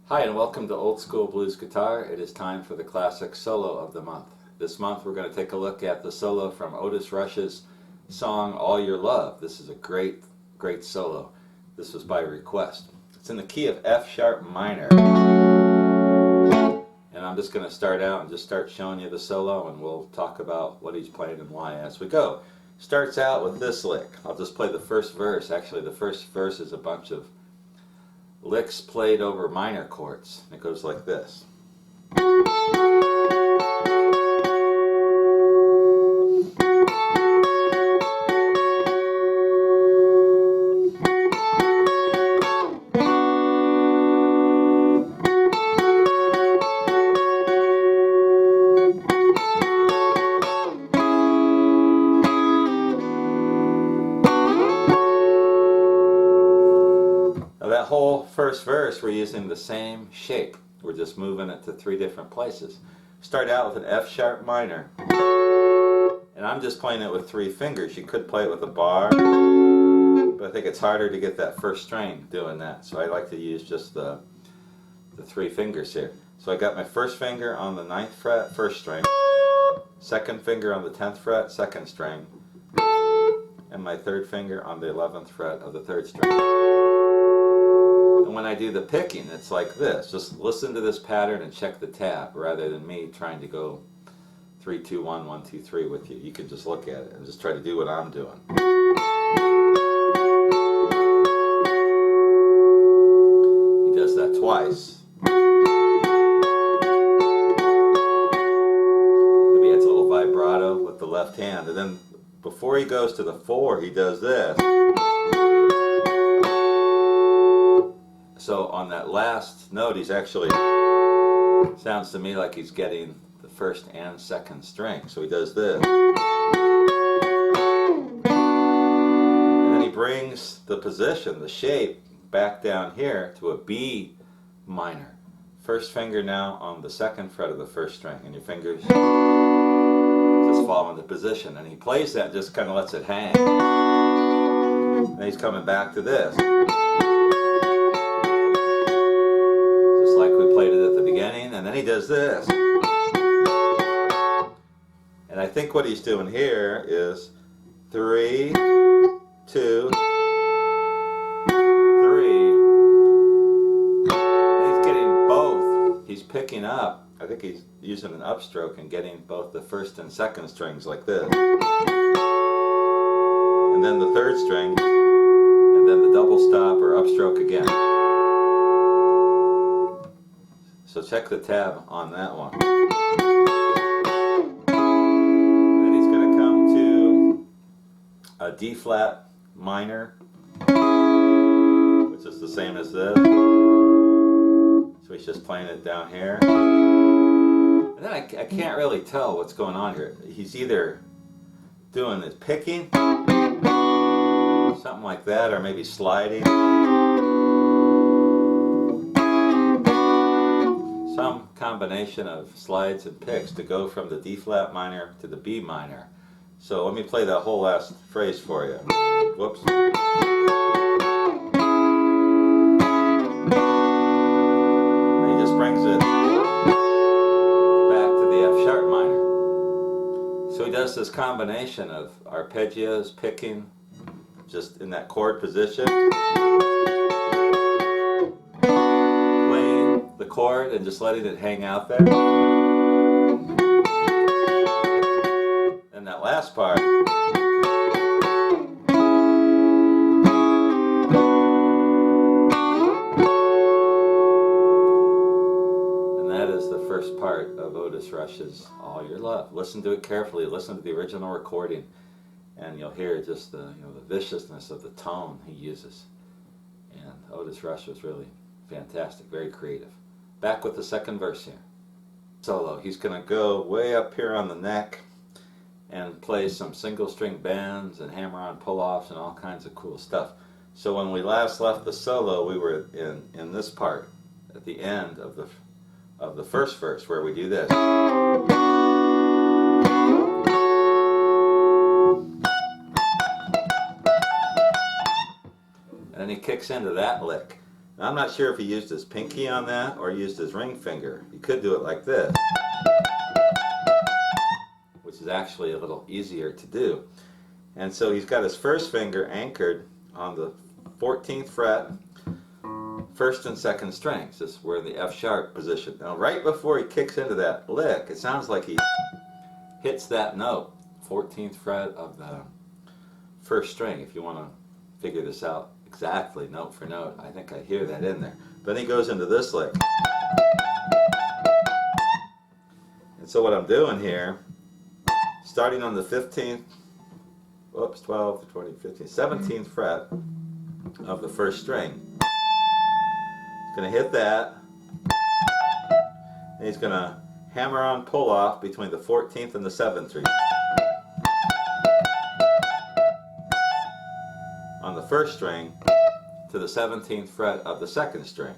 Hi and welcome to Old School Blues Guitar. It is time for the classic solo of the month. This month we're going to take a look at the solo from Otis Rush's song All Your Love. This is a great solo. This was by request. It's in the key of F sharp minor. And I'm just going to start out and just start showing you the solo, and we'll talk about what he's playing and why as we go. Starts out with this lick. I'll just play the first verse. Actually, the first verse is a bunch of licks played over minor chords. It goes like this. That whole first verse we're using the same shape. We're just moving it to three different places. Start out with an F sharp minor. And I'm just playing it with three fingers. You could play it with a bar, but I think it's harder to get that first string doing that. So I like to use just the three fingers here. So I got my first finger on the 9th fret, first string. Second finger on the 10th fret, second string. And my third finger on the 11th fret of the third string. And when I do the picking, it's like this. Just listen to this pattern and check the tab rather than me trying to go 3, 2, 1, 1, 2, 3 with you. You can just look at it and just try to do what I'm doing. He does that twice. Maybe it's a little vibrato with the left hand. And then before he goes to the 4, he does this. So on that last note, he's actually, sounds to me like he's getting the first and second string. So he does this. And then he brings the position, the shape, back down here to a B minor. First finger now on the 2nd fret of the first string, and your fingers just fall into position. And he plays that, just kind of lets it hang. And he's coming back to this. Like we played it at the beginning, and then he does this. And I think what he's doing here is 3, 2, 3. And he's getting both. He's picking up, I think he's using an upstroke and getting both the first and second strings like this. And then the third string, and then the double stop or upstroke again. So check the tab on that one. Then he's going to come to a D flat minor, which is the same as this. So he's just playing it down here. And then I can't really tell what's going on here. He's either doing this picking, something like that, or maybe sliding. Some combination of slides and picks to go from the D flat minor to the B minor. So let me play that whole last phrase for you. Whoops. And he just brings it back to the F sharp minor. So he does this combination of arpeggios, picking, just in that chord position. The chord and just letting it hang out there. And that last part, and that is the first part of Otis Rush's All Your Love. Listen to it carefully, listen to the original recording, and you'll hear just the viciousness of the tone he uses. And Otis Rush was really fantastic, very creative. Back with the second verse here. Solo. He's going to go way up here on the neck and play some single string bends and hammer-on pull-offs and all kinds of cool stuff. So when we last left the solo, we were in this part at the end of the first verse where we do this. And then he kicks into that lick. And I'm not sure if he used his pinky on that or used his ring finger. You could do it like this, which is actually a little easier to do. And so he's got his first finger anchored on the 14th fret, first and second strings. This is where the F sharp position. Now right before he kicks into that lick, it sounds like he hits that note, 14th fret of the first string. If you want to figure this out exactly, note for note, I think I hear that in there. Then he goes into this lick. And so what I'm doing here, starting on the 15th, 12, 20, 15, 17th fret of the first string. He's going to hit that, and he's going to hammer on pull off between the 14th and the 7th string. On the first string to the 17th fret of the second string.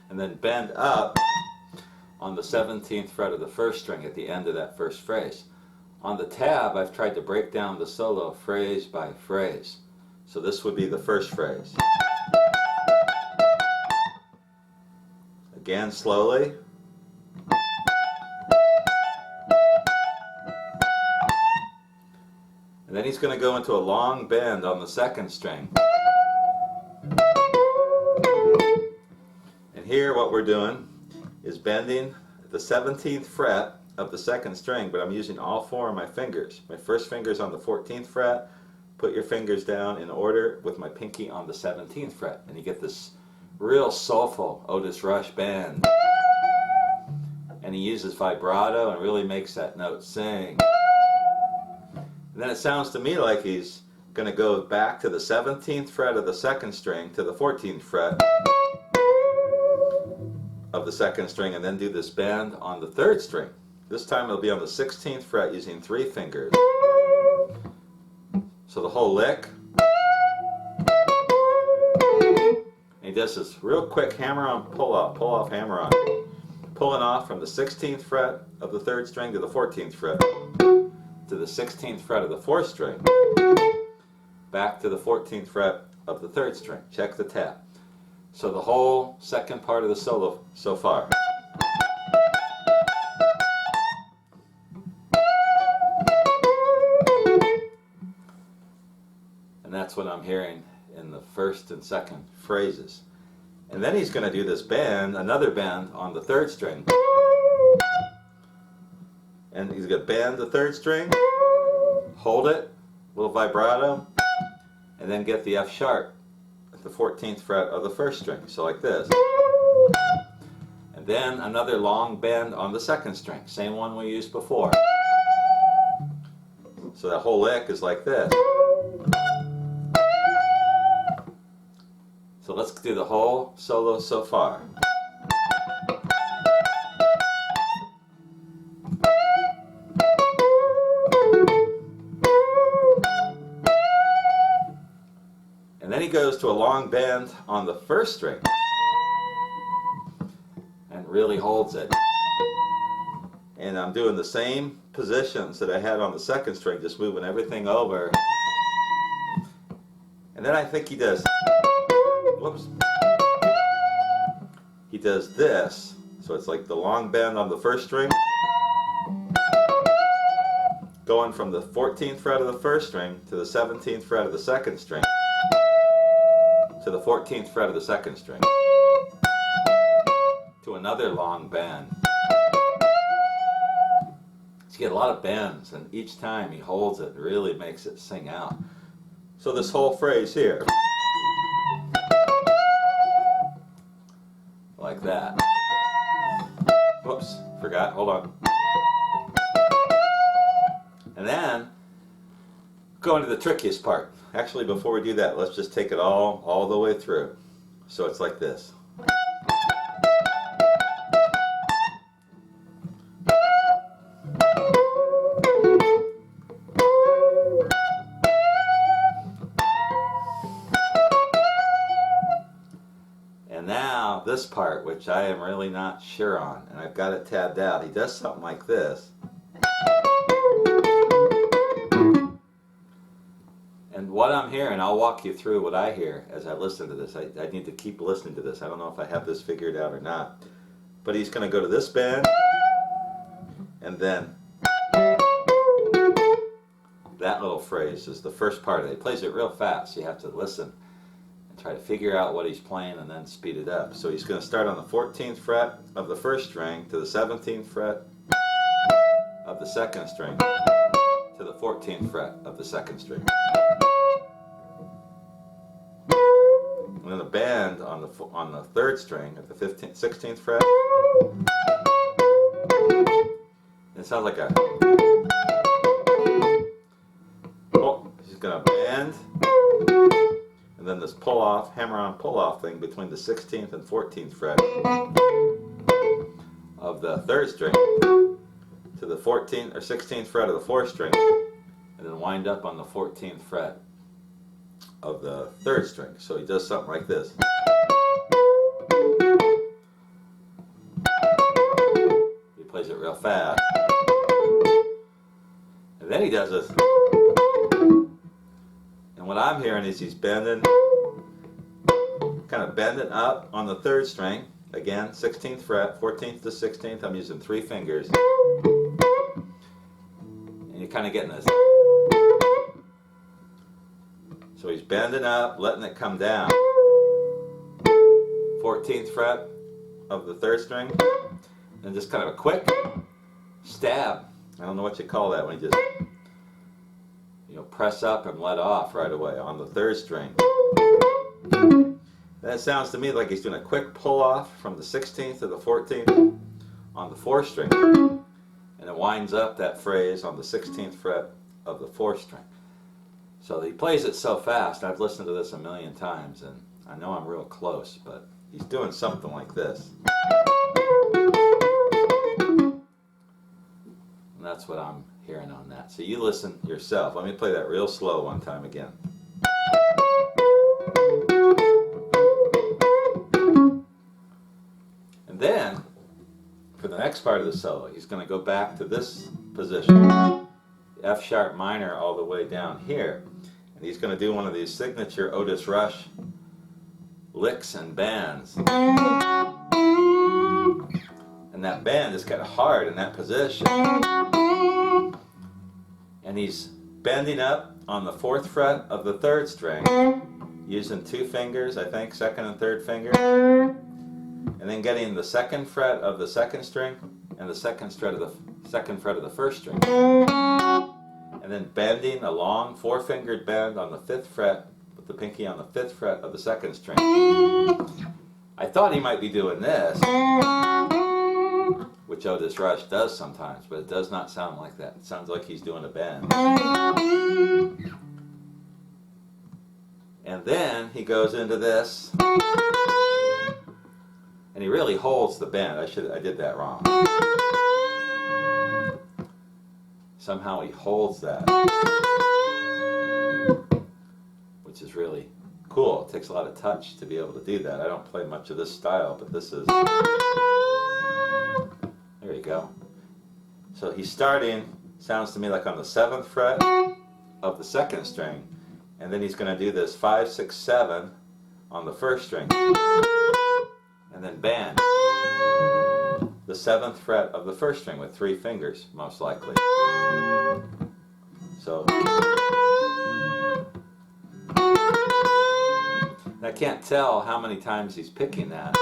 And then bend up on the 17th fret of the first string at the end of that first phrase. On the tab, I've tried to break down the solo phrase by phrase. So this would be the first phrase. Again, slowly. And then he's going to go into a long bend on the second string. And here what we're doing is bending the 17th fret of the second string, but I'm using all four of my fingers. My first finger's on the 14th fret. Put your fingers down in order with my pinky on the 17th fret, and you get this real soulful Otis Rush bend. And he uses vibrato and really makes that note sing. And then it sounds to me like he's going to go back to the 17th fret of the second string to the 14th fret of the second string, and then do this bend on the third string. This time it'll be on the 16th fret using three fingers. So the whole lick. And he does this real quick hammer on pull off hammer on. Pulling off from the 16th fret of the third string to the 14th fret. To the 16th fret of the fourth string. Back to the 14th fret of the third string. Check the tab. So the whole second part of the solo so far. And that's what I'm hearing in the first and second phrases. And then he's going to do this bend, another bend on the third string. And he's going to bend the third string, hold it, a little vibrato, and then get the F sharp at the 14th fret of the first string. So like this. And then another long bend on the second string, same one we used before. So that whole lick is like this. So let's do the whole solo so far. And then he goes to a long bend on the first string and really holds it. And I'm doing the same positions that I had on the second string, just moving everything over. And then I think he does, whoops, he does this. So it's like the long bend on the first string, going from the 14th fret of the first string to the 17th fret of the second string, to the 14th fret of the second string, to another long bend. So you get a lot of bends, and each time he holds it, really makes it sing out. So this whole phrase here, like that. Whoops, forgot, hold on. And then, go into the trickiest part. Actually, before we do that, let's just take it all the way through. So it's like this. And now, this part, which I am really not sure on, and I've got it tabbed out. He does something like this. And what I'm hearing, I'll walk you through what I hear as I listen to this. I need to keep listening to this. I don't know if I have this figured out or not. But he's going to go to this bend, and then that little phrase is the first part of it. He plays it real fast, so you have to listen and try to figure out what he's playing and then speed it up. So he's going to start on the 14th fret of the first string to the 17th fret of the second string to the 14th fret of the second string. And then the bend on the third string at the 16th fret. And it sounds like a... Oh, he's going to bend. And then this pull-off, hammer-on pull-off thing between the 16th and 14th fret of the third string to the 14th or 16th fret of the fourth string, and then wind up on the 14th fret of the third string. So he does something like this. He plays it real fast. And then he does this. And what I'm hearing is he's bending, kind of bending up on the third string. Again, 16th fret, 14th to 16th. I'm using 3 fingers. And you're kind of getting this. So he's bending up, letting it come down. 14th fret of the third string. And just kind of a quick stab. I don't know what you call that when you just, press up and let off right away on the third string. That sounds to me like he's doing a quick pull off from the 16th to the 14th on the fourth string. And it winds up that phrase on the 16th fret of the fourth string. So he plays it so fast. I've listened to this a million times, and I know I'm real close, but he's doing something like this. And that's what I'm hearing on that. So you listen yourself. Let me play that real slow one time again. And then, for the next part of the solo, he's going to go back to this position, F sharp minor all the way down here. And he's going to do one of these signature Otis Rush licks and bends. And that bend is kind of hard in that position. And he's bending up on the 4th fret of the 3rd string, using 2 fingers, I think, 2nd and 3rd finger. And then getting the 2nd fret of the 2nd string and the 2nd fret of the 2nd fret of the 1st string. And then bending a long 4-fingered bend on the 5th fret with the pinky on the 5th fret of the 2nd string. I thought he might be doing this, which Otis Rush does sometimes, but it does not sound like that. It sounds like he's doing a bend. And then he goes into this, and he really holds the bend. I did that wrong. Somehow he holds that, which is really cool. It takes a lot of touch to be able to do that. I don't play much of this style, but this is... There you go. So he's starting, sounds to me like on the 7th fret of the 2nd string, and then he's going to do this 5, 6, 7 on the 1st string, and then bend the 7th fret of the 1st string with 3 fingers, most likely. So I can't tell how many times he's picking that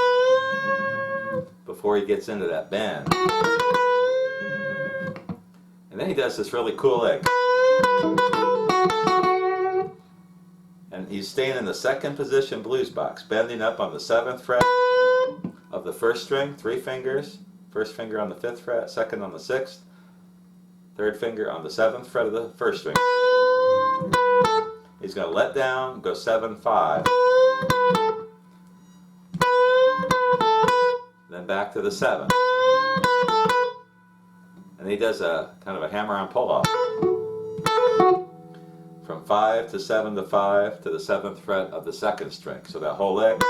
before he gets into that bend. And then he does this really cool lick. And he's staying in the 2nd position blues box, bending up on the 7th fret of the 1st string, 3 fingers, 1st finger on the 5th fret, 2nd on the 6th, 3rd finger on the 7th fret of the 1st string. He's going to let down, go 7, 5. Then back to the 7. And he does a kind of a hammer-on pull-off. From 5 to 7 to 5 to the 7th fret of the 2nd string. So that whole lick.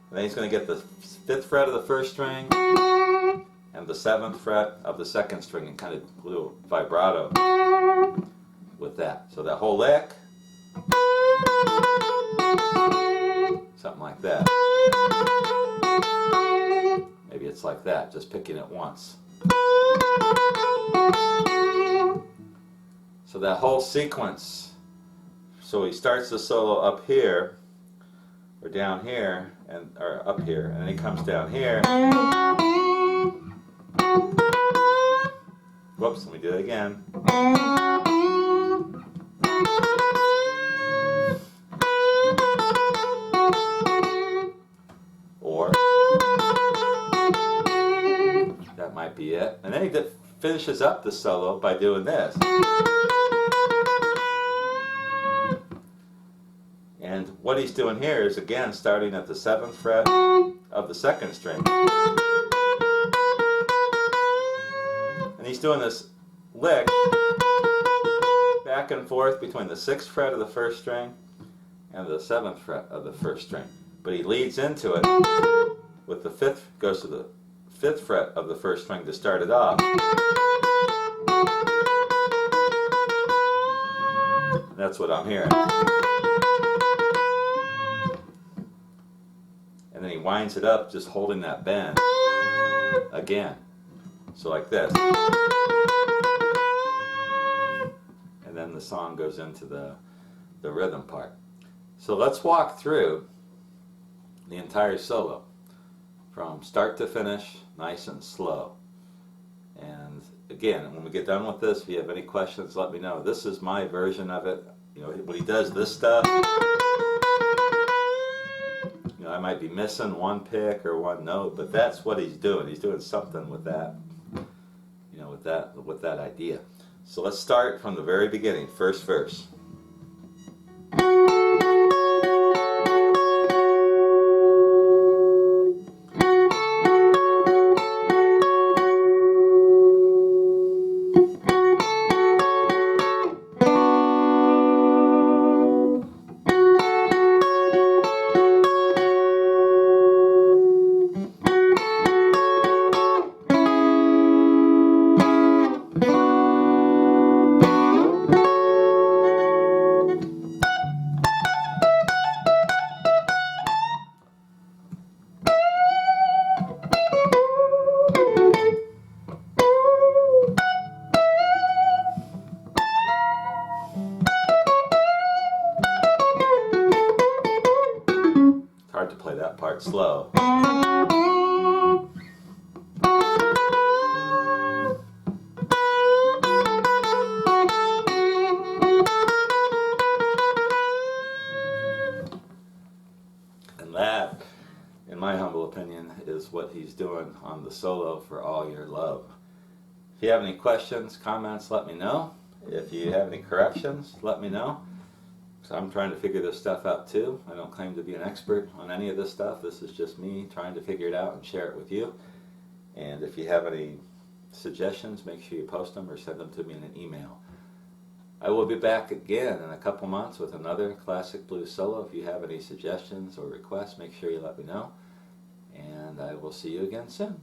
And then he's going to get the 5th fret of the 1st string and and the 7th fret of the 2nd string, and kind of a little vibrato with that. So that whole lick, something like that. Maybe it's like that, just picking it once. So that whole sequence, so he starts the solo up here, or down here, or up here, and then he comes down here. Whoops, let me do it again. Or that might be it. And then he finishes up the solo by doing this. And what he's doing here is, again, starting at the 7th fret of the 2nd string. And he's doing this lick back and forth between the 6th fret of the 1st string and the 7th fret of the 1st string. But he leads into it with the 5th, goes to the 5th fret of the 1st string to start it off. And that's what I'm hearing. And then he winds it up just holding that bend again. So like this. And then the song goes into the rhythm part. So let's walk through the entire solo from start to finish, nice and slow. And again, when we get done with this, if you have any questions, let me know. This is my version of it. You know, when he does this stuff, you know, I might be missing one pick or one note, but that's what he's doing. He's doing something with that, you know, with that idea. So let's start from the very beginning, first verse. Hard to play that part slow. And that, in my humble opinion, is what he's doing on the solo for All Your Love. If you have any questions, comments, let me know. If you have any corrections, let me know. So I'm trying to figure this stuff out too. I don't claim to be an expert on any of this stuff. This is just me trying to figure it out and share it with you. And if you have any suggestions, make sure you post them or send them to me in an email. I will be back again in a couple months with another classic blues solo. If you have any suggestions or requests, make sure you let me know. And I will see you again soon.